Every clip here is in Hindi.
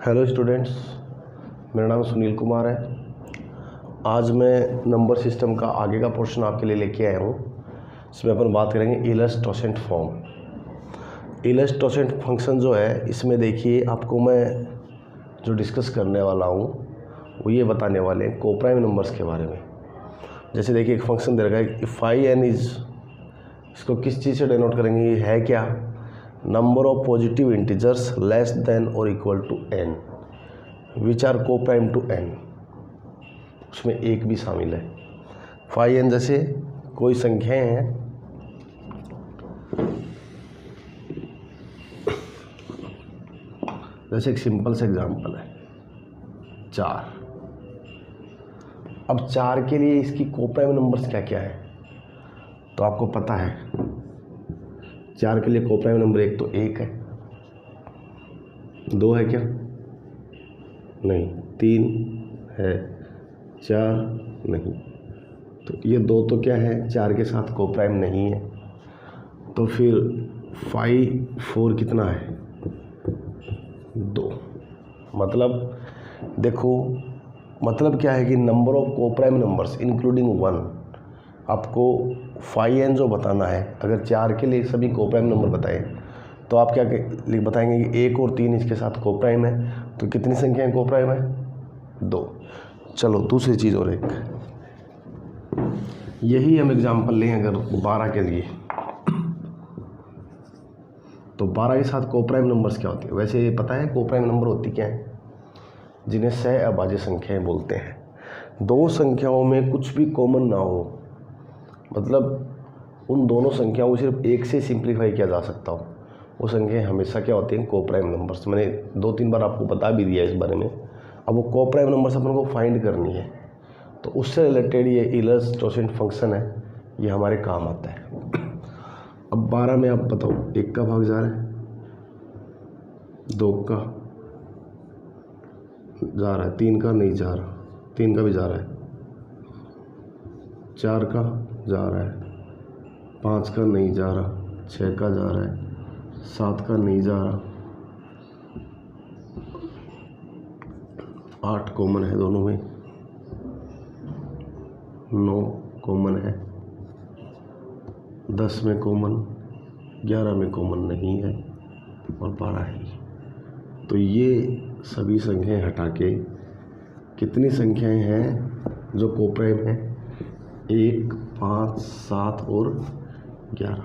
हेलो स्टूडेंट्स, मेरा नाम सुनील कुमार है। आज मैं नंबर सिस्टम का आगे का पोर्शन आपके लिए लेके आया हूँ। इसमें अपन बात करेंगे इलस टोसेंट फॉर्म। इलस टोसेंट फंक्शन जो है, इसमें देखिए आपको मैं जो डिस्कस करने वाला हूँ वो ये बताने वाले हैं कोप्राइम नंबर्स के बारे में। जैसे देखिए एक फंक्शन दे रखा है फाई एन इज़, इसको किस चीज़ से डिनोट करेंगे, ये है क्या, number of positive integers less than और equal to n which are coprime to n। उसमें एक भी शामिल है। फाई एन जैसे कोई संख्याएं हैं, जैसे एक सिंपल से एग्जांपल है 4। अब 4 के लिए इसकी कोप्राइम नंबर्स क्या क्या है, तो आपको पता है 4 के लिए कोप्राइम नंबर एक तो 1 है, 2 है क्या, नहीं, 3 है, 4 नहीं, तो ये 2 तो क्या है 4 के साथ कोप्राइम नहीं है। तो फिर 4 कितना है 2। मतलब देखो, मतलब क्या है कि number of coprime numbers including 1, आपको फाई एन जो बताना है, अगर 4 के लिए सभी कोप्राइम नंबर बताएं तो आप क्या बताएंगे कि 1 और 3 इसके साथ कोप्राइम है, तो कितनी संख्याएं कोप्राइम है 2। चलो दूसरी चीज़ और एक, यही हम एग्जांपल लें अगर 12 के लिए, तो 12 के साथ कोप्राइम नंबर्स क्या होती है। वैसे पता है कोप्राइम नंबर होती क्या है, जिन्हें सह अभाज्य संख्याएं बोलते हैं। दो संख्याओं में कुछ भी कॉमन ना हो, मतलब उन दोनों संख्याओं को सिर्फ एक से सिंप्लीफाई किया जा सकता हो, वो संख्याएं हमेशा क्या होती हैं कोप्राइम नंबर्स। मैंने 2-3 बार आपको बता भी दिया इस बारे में। अब वो कोप्राइम नंबर्स अपन को फाइंड करनी है, तो उससे रिलेटेड ये इलस टोसेंट फंक्शन है, ये हमारे काम आता है। अब 12 में आप बताओ, 1 का भाग जा रहा है, 2 का जा रहा है, 3 का नहीं जा रहा, 3 का भी जा रहा है, 4 का जा रहा है, 5 का नहीं जा रहा, 6 का जा रहा है, 7 का नहीं जा रहा, 8 कॉमन है दोनों में, 9 कॉमन है, 10 में कॉमन, 11 में कॉमन नहीं है और 12 है। तो ये सभी संख्याएं हटा के कितनी संख्याएं हैं जो कोप्राइम हैं, 1, 5, 7 और 11।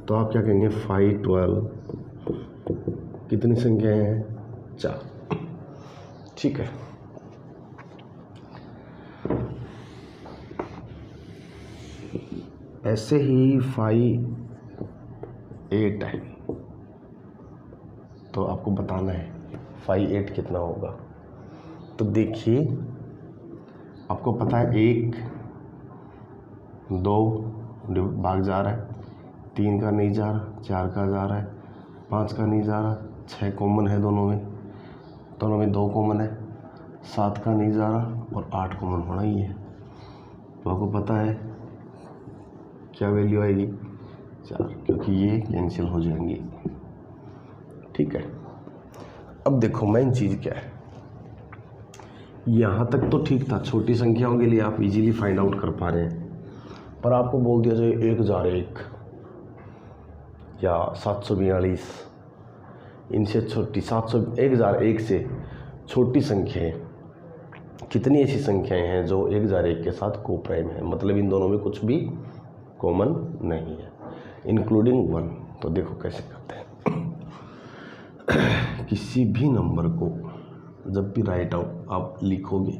तो आप क्या कहेंगे 5, 12, कितनी संख्याएं हैं 4। ठीक है। ऐसे ही 5, 8 है, तो आपको बताना है 5, 8 कितना होगा। तो देखिए आपको पता है 1, 2 भाग जा रहा है, 3 का नहीं जा रहा, 4 का जा रहा है, 5 का नहीं जा रहा, 6 कॉमन है दोनों में 2 कॉमन है, 7 का नहीं जा रहा और 8 कॉमन होना ही है। तो आपको पता है क्या वैल्यू आएगी 4, क्योंकि ये कैंसिल हो जाएंगी। ठीक है। अब देखो मेन चीज़ क्या है, यहाँ तक तो ठीक था, छोटी संख्याओं के लिए आप इजीली फाइंड आउट कर पा रहे हैं, पर आपको बोल दिया जाए 1001 या 742, इनसे छोटी 1001 से छोटी संख्याएं, कितनी ऐसी संख्याएं हैं जो 1001 के साथ कोप्राइम है, मतलब इन दोनों में कुछ भी कॉमन नहीं है इंक्लूडिंग 1। तो देखो कैसे करते हैं। किसी भी नंबर को जब भी राइट आउट आप लिखोगे,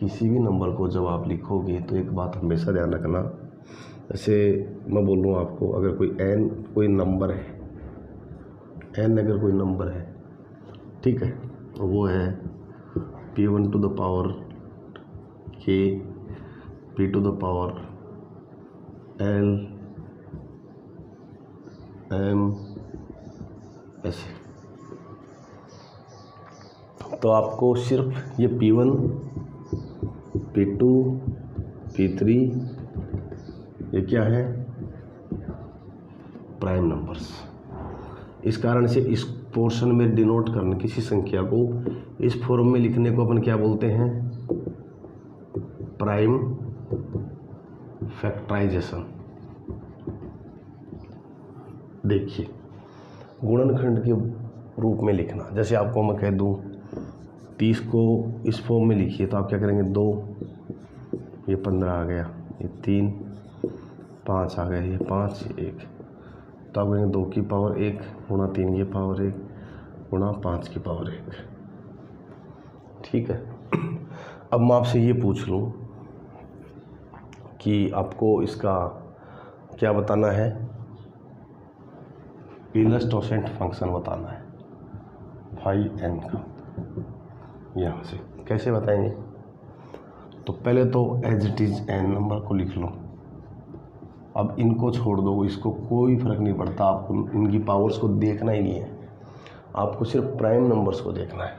किसी भी नंबर को जब आप लिखोगे तो एक बात हमेशा ध्यान रखना। जैसे मैं बोल रहा हूँ आपको, अगर कोई नंबर है, n अगर कोई नंबर है, ठीक है, वो है p1 to the power k, p to the power l, m, ऐसे। तो आपको सिर्फ ये p1, p2, p3 ये क्या है प्राइम नंबर्स, इस कारण से इस पोर्शन में डिनोट करने किसी संख्या को इस फॉर्म में लिखने को अपन क्या बोलते हैं, प्राइम फैक्टराइजेशन। देखिए गुणनखंड के रूप में लिखना, जैसे आपको मैं कह दूं 30 को इस फॉर्म में लिखिए तो आप क्या करेंगे, 2 ये 15 आ गया, ये 3 5 आ गया, ये 5 ये 1, तो आप कहेंगे 2 की पावर 1 गुणा 3 की पावर 1 गुणा 5 की पावर 1। ठीक है। अब मैं आपसे ये पूछ लूँ कि आपको इसका क्या बताना है, इलस्ट्रेशन फंक्शन बताना है फाई एन का। यहाँ से कैसे बताएंगे, तो पहले तो as it is an number को लिख लो। अब इनको छोड़ दो, इसको कोई फ़र्क नहीं पड़ता, आपको इनकी पावर्स को देखना ही नहीं है, आपको सिर्फ प्राइम नंबर्स को देखना है।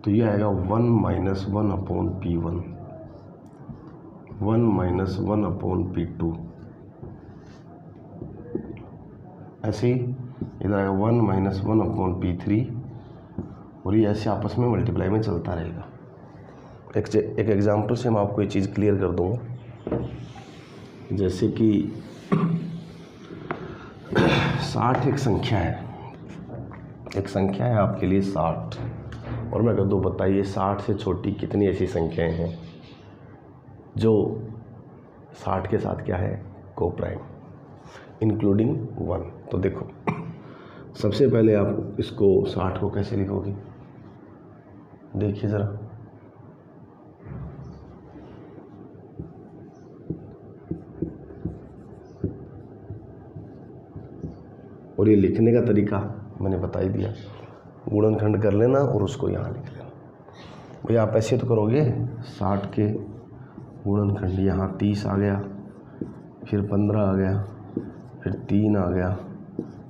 तो ये आएगा 1 - 1/P1, 1 - 1/P2, ऐसे ही इधर आएगा 1 - 1/P3, और ये ऐसे आपस में मल्टीप्लाई में चलता रहेगा। एक एग्जांपल से मैं आपको ये चीज़ क्लियर कर दूँगा। जैसे कि 60 एक संख्या है, आपके लिए 60, और मैं कह दूँ बताइए 60 से छोटी कितनी ऐसी संख्याएं हैं जो 60 के साथ क्या है, को प्राइम, इंक्लूडिंग 1। तो देखो सबसे पहले आप इसको 60 को कैसे लिखोगे, देखिए ज़रा, और ये लिखने का तरीका मैंने बता ही दिया, गुणनखंड कर लेना और उसको यहाँ लिख लेना। भैया आप ऐसे तो करोगे, 60 के गुणनखंड, यहाँ 30 आ गया, फिर 15 आ गया, फिर 3 आ गया,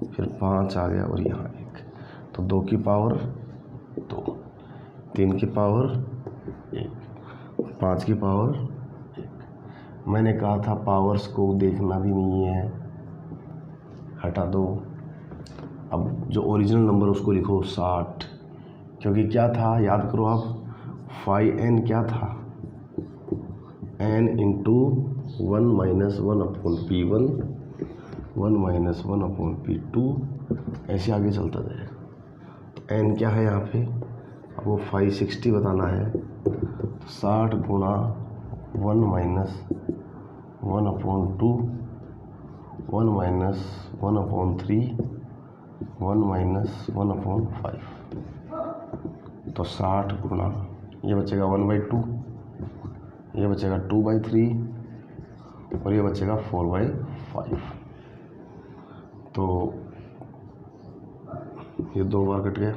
फिर 5 आ गया, और यहाँ 1, तो 2 की पावर 2, 3 की पावर 1, 5 की पावर 1। मैंने कहा था पावर्स को देखना भी नहीं है, हटा दो। अब जो ओरिजिनल नंबर उसको लिखो 60, क्योंकि क्या था याद करो आप, फाई एन क्या था, n इंटू 1 - 1/P1, 1 - 1/P2, ऐसे आगे चलता जाएगा। तो n क्या है यहाँ पे, अब वो 560 बताना है, तो 60 गुणा 1 - 1/2, 1 - 1/3, 1 - 1/5, तो 60 गुणा, ये बचेगा 1/2, ये बचेगा 2/3, और ये बचेगा 4/5। तो ये 2 बार कट गया,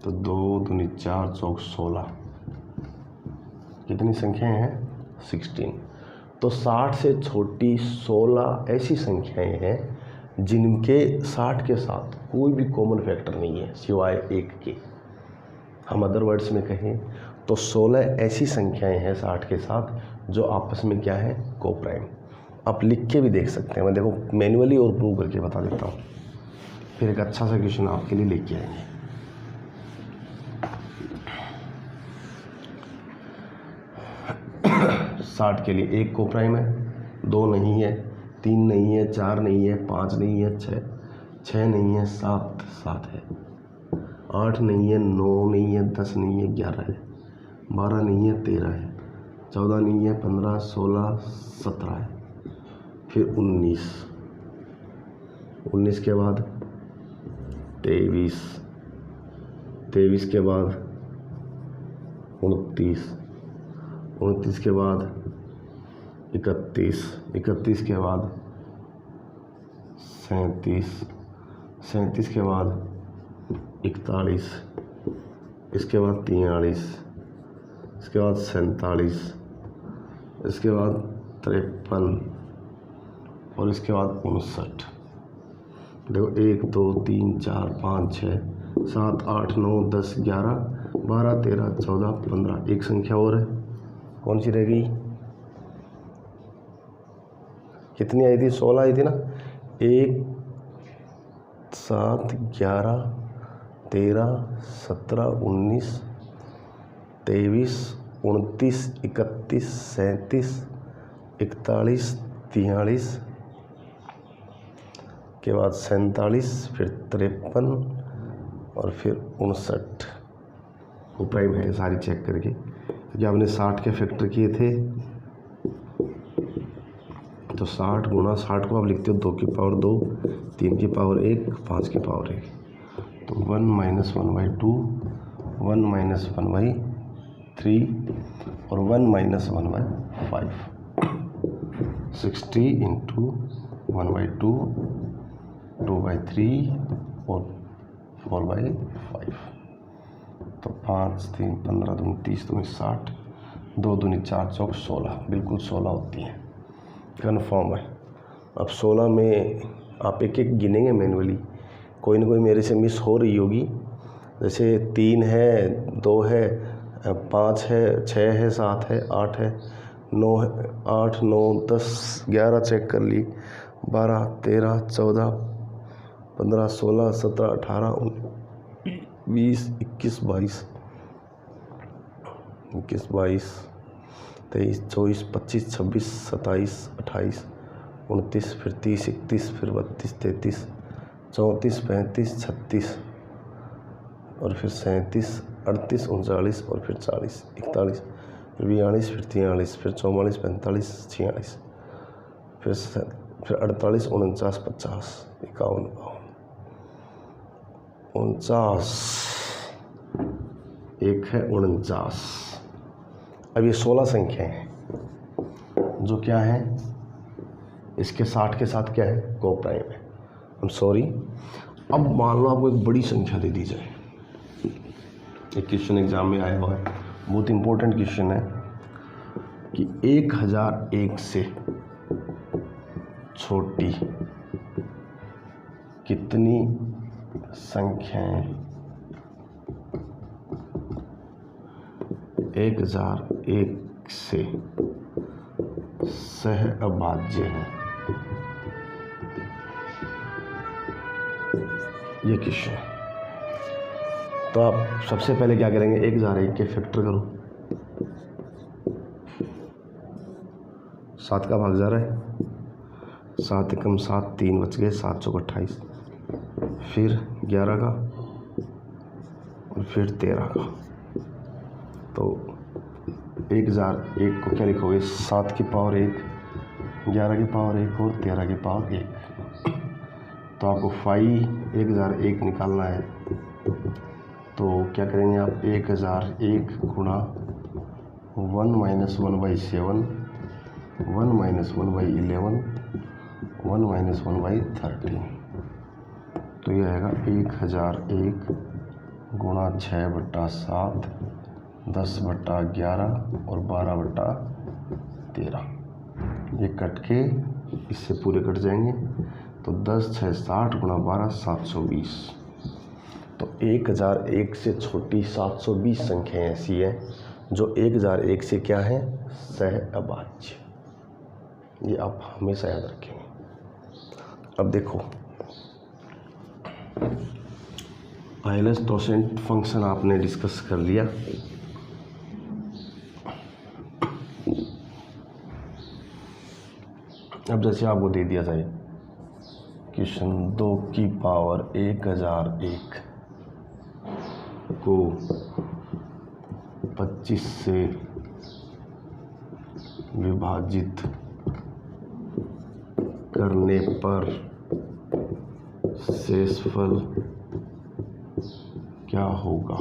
तो 2 दूनी 4 चौक 16, कितनी संख्याएं हैं, 16। तो 60 से छोटी 16 ऐसी संख्याएं हैं जिनके 60 के साथ कोई भी कॉमन फैक्टर नहीं है सिवाय 1 के। हम अदर वर्ड्स में कहें तो 16 ऐसी संख्याएं हैं 60 के साथ जो आपस में क्या है, को प्राइम। आप लिख के भी देख सकते हैं, मैं देखो मैन्युअली और प्रूव करके बता देता हूँ, फिर एक अच्छा सा क्वेश्चन आपके लिए लेके आएंगे। 60 के लिए 1 को प्राइम है, 2 नहीं है, 3 नहीं है, 4 नहीं है, 5 नहीं है, 6 नहीं है, 7 है, 8 नहीं है, 9 नहीं है, 10 नहीं है, 11 है, 12 नहीं है, 13 है, 14 नहीं है, 15, 16, 17 है, फिर 19 के बाद 23 के बाद 29 के बाद 31 के बाद 37 के बाद 41, इसके बाद 43, इसके बाद 47, इसके बाद 53, और इसके बाद 59। देखो 1 2 3 4 5 6 7 8 9 10 11 12 13 14 15, एक संख्या और है, कौन सी रह गई, कितनी आई थी, 16 आई थी ना। 1 7, 11, 13, 17, 19, 23, 29, 31, 37, 41, 43 के बाद 47, फिर 53 और फिर 59 वो प्राइम है सारी चेक करके, क्योंकि आपने 60 के फैक्टर किए थे। तो 60 गुणा 60 को आप लिखते हो 2 की पावर 2, 3 की पावर 1, 5 की पावर 1, तो 1 - 1/2, 1 - 1/3 और 1 - 1/5, 60 × 1/2, 2/3 और 4/5। तो 5, 3, 15, 2, 30, 2, 60, 2, 2, 4, 4, 16, बिल्कुल 16 होती हैं, कन्फर्म है। अब 16 में आप एक एक गिनेंगे मैनुअली, कोई ना कोई मेरे से मिस हो रही होगी, जैसे 3 है, 2 है, 5 है, 6 है, 7 है, 8 है, 9 है, 8, 9, 10, 11 चेक कर ली, 12, 13, 14, 15, 16, 17, 18, 19, 20, 21, 22, 23, 24, 25, 26, 27, 28, 29, फिर 30, 31, फिर 32, 33, 34, 35, 36 और फिर 37, 38, 39 और फिर 40, 41, फिर 42, फिर 43, फिर 44, 45, 46, फिर 48, 49, 50, 51, 49, एक है 49। अब ये 16 संख्याएं हैं जो क्या है, इसके 60 के साथ क्या है, को प्राइम है। I am sorry. अब मान लो आपको एक बड़ी संख्या दे दी जाए, एक क्वेश्चन एग्जाम में आया हुआ है, बहुत इंपॉर्टेंट क्वेश्चन है कि 1001 से छोटी कितनी संख्याएं 1001 से सहअभाज्य हैं। ये क्वेश्चन है। तो आप सबसे पहले क्या करेंगे, 1001 के फैक्टर करो, 7 का भाग जा रहा है, 7 एकम 7, 3 बच गए, 7 चौक 28, फिर 11 का और फिर 13 का। तो 1001 को क्या लिखोगे, 7 की पावर 1, 11 की पावर 1 और 13 की पावर 1। तो आपको 1001 निकालना है। तो क्या करेंगे आप, 1001 गुणा 1 - 1/7, 1 - 1/11, 1 - 1/13। तो ये आएगा 1001 गुणा 6/7, 10/11 और 12/13। ये कट के इससे पूरे कट जाएंगे। तो 10, 6, 60 गुणा 12, 720। तो 1001 से छोटी 720 संख्याएं ऐसी हैं जो 1001 से क्या है, सहअभाज्य। ये आप हमेशा याद रखेंगे। अब देखो, आइलर्स-टोरसेट फंक्शन आपने डिस्कस कर लिया। अब जैसे आपको दे दिया जाए क्वेश्चन 2 की पावर 1001 को 25 से विभाजित करने पर शेषफल क्या होगा।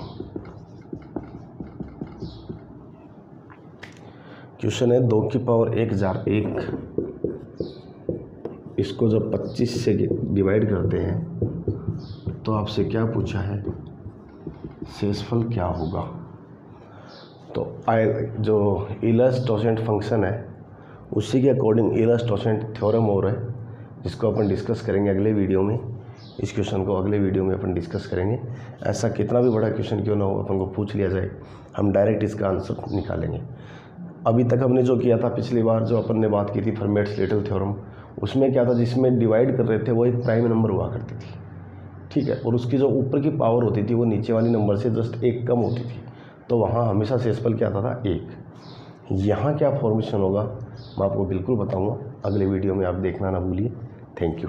क्वेश्चन है 2 की पावर 1001, इसको जब 25 से डिवाइड करते हैं तो आपसे क्या पूछा है, शेषफल क्या होगा। तो जो आइलर्स-टोरसेट फंक्शन है उसी के अकॉर्डिंग आइलर्स-टोरसेट थ्योरम हो रहा है, जिसको अपन डिस्कस करेंगे अगले वीडियो में। इस क्वेश्चन को अगले वीडियो में अपन डिस्कस करेंगे। ऐसा कितना भी बड़ा क्वेश्चन क्यों ना हो, अपन को पूछ लिया जाए, हम डायरेक्ट इसका आंसर निकालेंगे। अभी तक हमने जो किया था, पिछली बार जो अपन ने बात की थी फर्मेट्स-लिटिल थ्योरम, उसमें क्या था, जिसमें डिवाइड कर रहे थे वो एक प्राइम नंबर हुआ करती थी। ठीक है, और उसकी जो ऊपर की पावर होती थी वो नीचे वाली नंबर से जस्ट 1 कम होती थी, तो वहाँ हमेशा शेषफल क्या आता था 1। यहाँ क्या फॉर्मेशन होगा मैं आपको बिल्कुल बताऊँगा, अगले वीडियो में आप देखना ना भूलिए। Thank you.